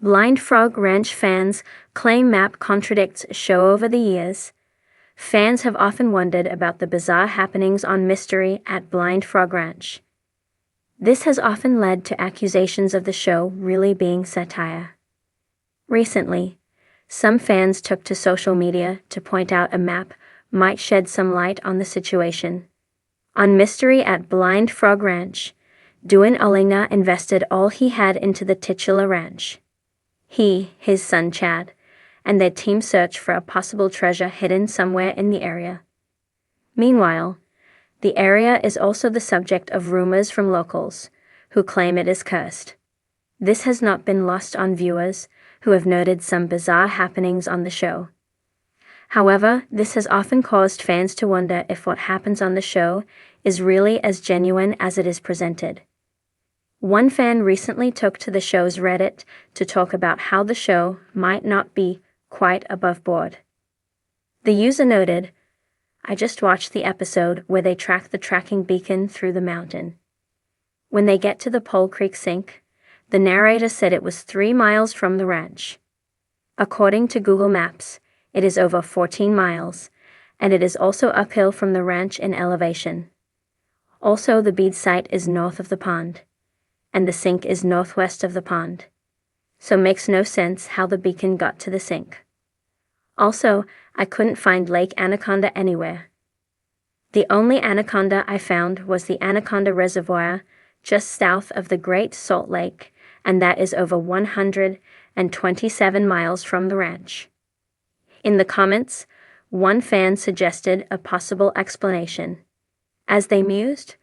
Blind Frog Ranch fans claim map contradicts show. Over the years, fans have often wondered about the bizarre happenings on Mystery at Blind Frog Ranch. This has often led to accusations of the show really being satire. Recently, some fans took to social media to point out a map might shed some light on the situation. On Mystery at Blind Frog Ranch, Duane Olingna invested all he had into the titular ranch. He, his son Chad, and their team search for a possible treasure hidden somewhere in the area. Meanwhile, the area is also the subject of rumors from locals, who claim it is cursed. This has not been lost on viewers, who have noted some bizarre happenings on the show. However, this has often caused fans to wonder if what happens on the show is really as genuine as it is presented. One fan recently took to the show's Reddit to talk about how the show might not be quite above board. The user noted, "I just watched the episode where they track the tracking beacon through the mountain. When they get to the Pole Creek sink, the narrator said it was 3 miles from the ranch. According to Google Maps, it is over 14 miles, and it is also uphill from the ranch in elevation. Also, the bead site is north of the pond, and the sink is northwest of the pond. So makes no sense how the beacon got to the sink. Also, I couldn't find Lake Anaconda anywhere. The only anaconda I found was the Anaconda Reservoir just south of the Great Salt Lake, and that is over 127 miles from the ranch." In the comments, one fan suggested a possible explanation. As they mused,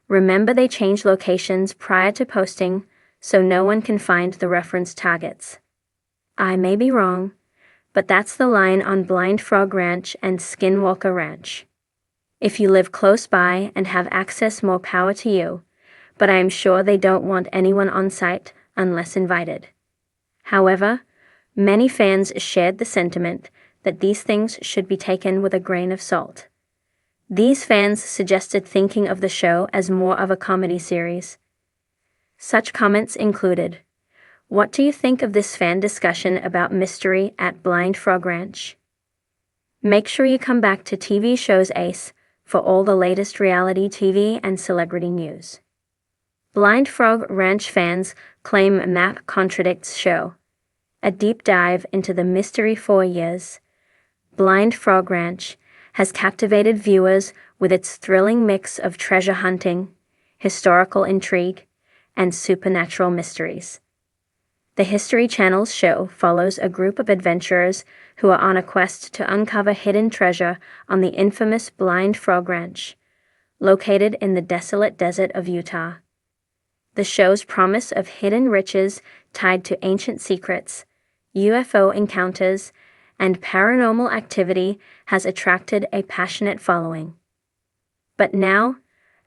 "Remember they change locations prior to posting, so no one can find the reference targets. I may be wrong, but that's the line on Blind Frog Ranch and Skinwalker Ranch. If you live close by and have access, more power to you, but I am sure they don't want anyone on site unless invited." However, many fans shared the sentiment that these things should be taken with a grain of salt. These fans suggested thinking of the show as more of a comedy series. Such comments included, "What do you think of this fan discussion about Mystery at Blind Frog Ranch? Make sure you come back to TV Shows Ace for all the latest reality TV and celebrity news." Blind Frog Ranch fans claim map contradicts show. A deep dive into the mystery for years, Blind Frog Ranch has captivated viewers with its thrilling mix of treasure hunting, historical intrigue, and supernatural mysteries. The History Channel's show follows a group of adventurers who are on a quest to uncover hidden treasure on the infamous Blind Frog Ranch, located in the desolate desert of Utah. The show's promise of hidden riches tied to ancient secrets, UFO encounters, and paranormal activity has attracted a passionate following. But now,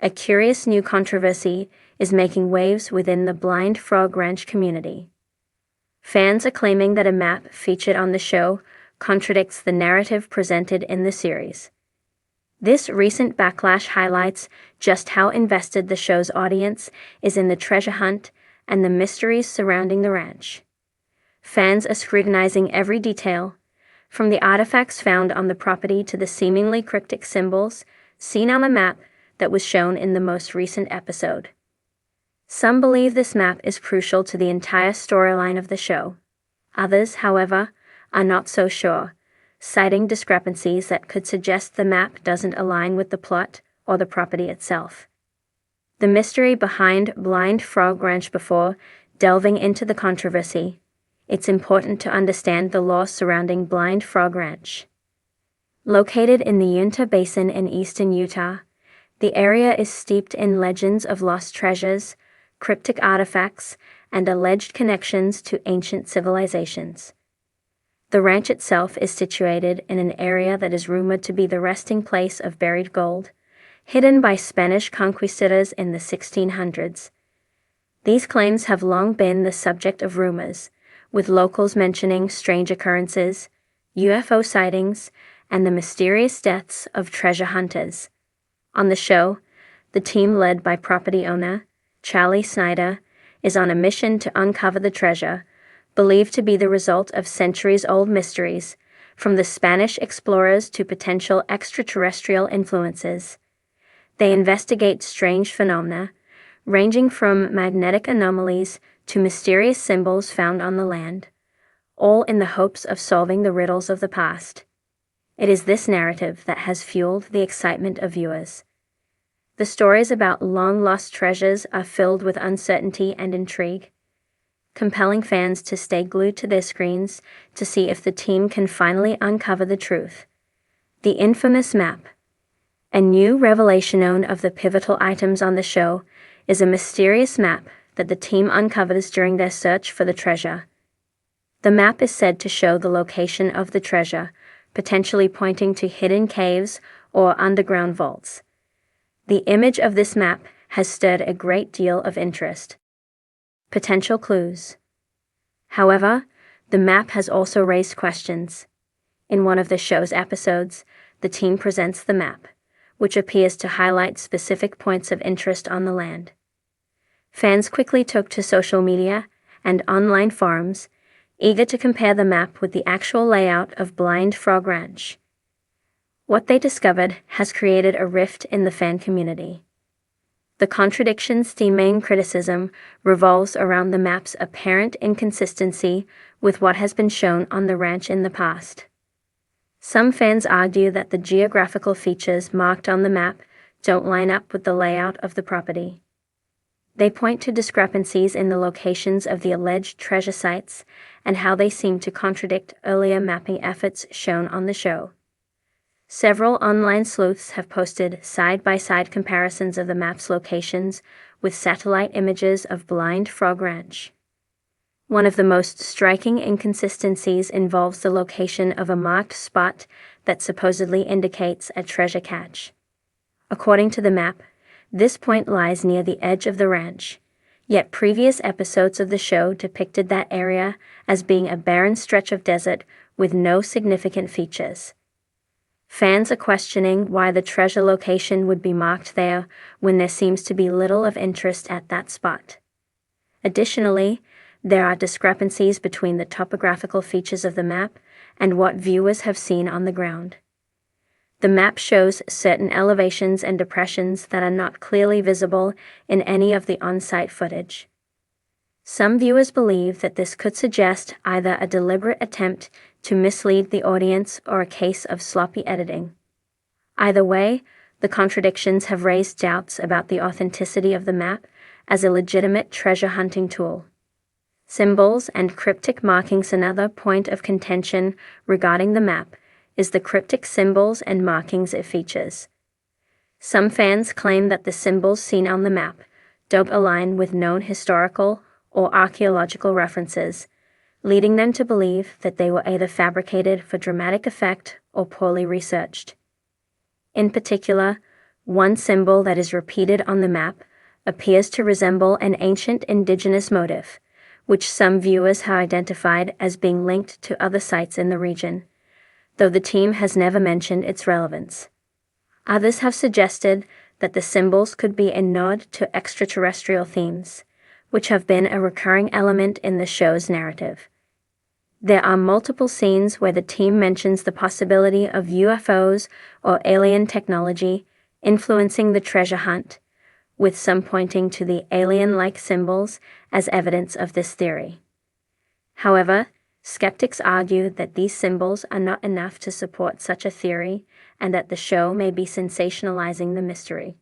a curious new controversy is making waves within the Blind Frog Ranch community. Fans are claiming that a map featured on the show contradicts the narrative presented in the series. This recent backlash highlights just how invested the show's audience is in the treasure hunt and the mysteries surrounding the ranch. Fans are scrutinizing every detail, from the artifacts found on the property to the seemingly cryptic symbols seen on the map that was shown in the most recent episode. Some believe this map is crucial to the entire storyline of the show. Others, however, are not so sure, citing discrepancies that could suggest the map doesn't align with the plot or the property itself. The mystery behind Blind Frog Ranch. Before delving into the controversy, it's important to understand the lore surrounding Blind Frog Ranch. Located in the Uinta Basin in eastern Utah, the area is steeped in legends of lost treasures, cryptic artifacts, and alleged connections to ancient civilizations. The ranch itself is situated in an area that is rumored to be the resting place of buried gold, hidden by Spanish conquistadors in the 1600s. These claims have long been the subject of rumors, with locals mentioning strange occurrences, UFO sightings, and the mysterious deaths of treasure hunters. On the show, the team led by property owner Charlie Snyder is on a mission to uncover the treasure, believed to be the result of centuries-old mysteries, from the Spanish explorers to potential extraterrestrial influences. They investigate strange phenomena, ranging from magnetic anomalies to mysterious symbols found on the land, all in the hopes of solving the riddles of the past. It is this narrative that has fueled the excitement of viewers. The stories about long-lost treasures are filled with uncertainty and intrigue, compelling fans to stay glued to their screens to see if the team can finally uncover the truth. The infamous map. A new revelation known of the pivotal items on the show is a mysterious map that the team uncovers during their search for the treasure. The map is said to show the location of the treasure, potentially pointing to hidden caves or underground vaults. The image of this map has stirred a great deal of interest. Potential clues. However, the map has also raised questions. In one of the show's episodes, the team presents the map, which appears to highlight specific points of interest on the land. Fans quickly took to social media and online forums, eager to compare the map with the actual layout of Blind Frog Ranch. What they discovered has created a rift in the fan community. The Contradicts' main criticism revolves around the map's apparent inconsistency with what has been shown on the ranch in the past. Some fans argue that the geographical features marked on the map don't line up with the layout of the property. They point to discrepancies in the locations of the alleged treasure sites and how they seem to contradict earlier mapping efforts shown on the show. Several online sleuths have posted side-by-side comparisons of the map's locations with satellite images of Blind Frog Ranch. One of the most striking inconsistencies involves the location of a marked spot that supposedly indicates a treasure cache. According to the map, this point lies near the edge of the ranch, yet previous episodes of the show depicted that area as being a barren stretch of desert with no significant features. Fans are questioning why the treasure location would be marked there when there seems to be little of interest at that spot. Additionally, there are discrepancies between the topographical features of the map and what viewers have seen on the ground. The map shows certain elevations and depressions that are not clearly visible in any of the on-site footage. Some viewers believe that this could suggest either a deliberate attempt to mislead the audience or a case of sloppy editing. Either way, the Contradicts have raised doubts about the authenticity of the map as a legitimate treasure hunting tool. Symbols and cryptic markings. Another point of contention regarding the map is the cryptic symbols and markings it features. Some fans claim that the symbols seen on the map don't align with known historical or archaeological references, leading them to believe that they were either fabricated for dramatic effect or poorly researched. In particular, one symbol that is repeated on the map appears to resemble an ancient indigenous motif, which some viewers have identified as being linked to other sites in the region, though the team has never mentioned its relevance. Others have suggested that the symbols could be a nod to extraterrestrial themes, which have been a recurring element in the show's narrative. There are multiple scenes where the team mentions the possibility of UFOs or alien technology influencing the treasure hunt, with some pointing to the alien-like symbols as evidence of this theory. However, skeptics argue that these symbols are not enough to support such a theory and that the show may be sensationalizing the mystery.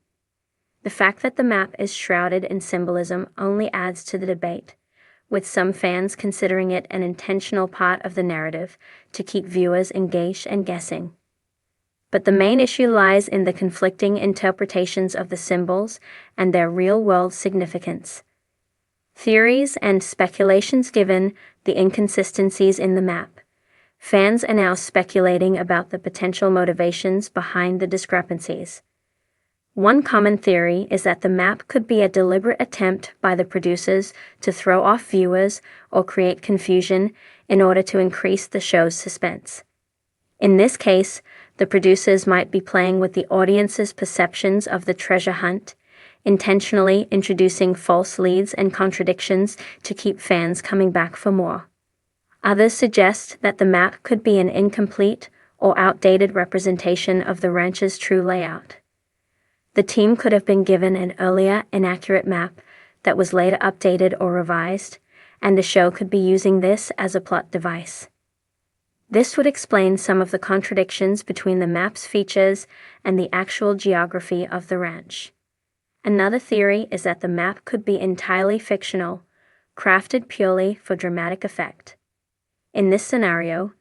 The fact that the map is shrouded in symbolism only adds to the debate, with some fans considering it an intentional part of the narrative to keep viewers engaged and guessing. But the main issue lies in the conflicting interpretations of the symbols and their real-world significance. Theories and speculations. Given the inconsistencies in the map, fans are now speculating about the potential motivations behind the discrepancies. One common theory is that the map could be a deliberate attempt by the producers to throw off viewers or create confusion in order to increase the show's suspense. In this case, the producers might be playing with the audience's perceptions of the treasure hunt, intentionally introducing false leads and contradictions to keep fans coming back for more. Others suggest that the map could be an incomplete or outdated representation of the ranch's true layout. The team could have been given an earlier, inaccurate map that was later updated or revised, and the show could be using this as a plot device. This would explain some of the contradictions between the map's features and the actual geography of the ranch. Another theory is that the map could be entirely fictional, crafted purely for dramatic effect. In this scenario,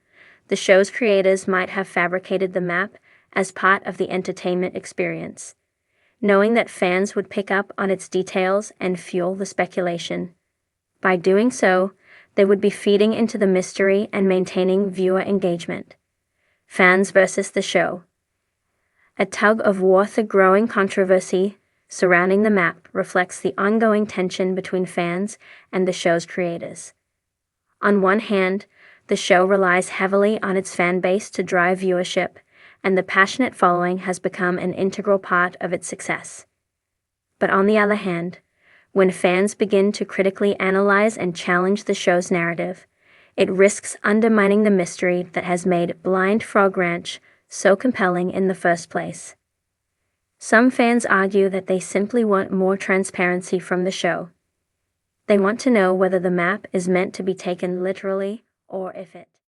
the show's creators might have fabricated the map as part of the entertainment experience, knowing that fans would pick up on its details and fuel the speculation. By doing so, they would be feeding into the mystery and maintaining viewer engagement. Fans versus the show. A tug-of-war. The growing controversy surrounding the map reflects the ongoing tension between fans and the show's creators. On one hand, the show relies heavily on its fan base to drive viewership, and the passionate following has become an integral part of its success. But on the other hand, when fans begin to critically analyze and challenge the show's narrative, it risks undermining the mystery that has made Blind Frog Ranch so compelling in the first place. Some fans argue that they simply want more transparency from the show. They want to know whether the map is meant to be taken literally or if it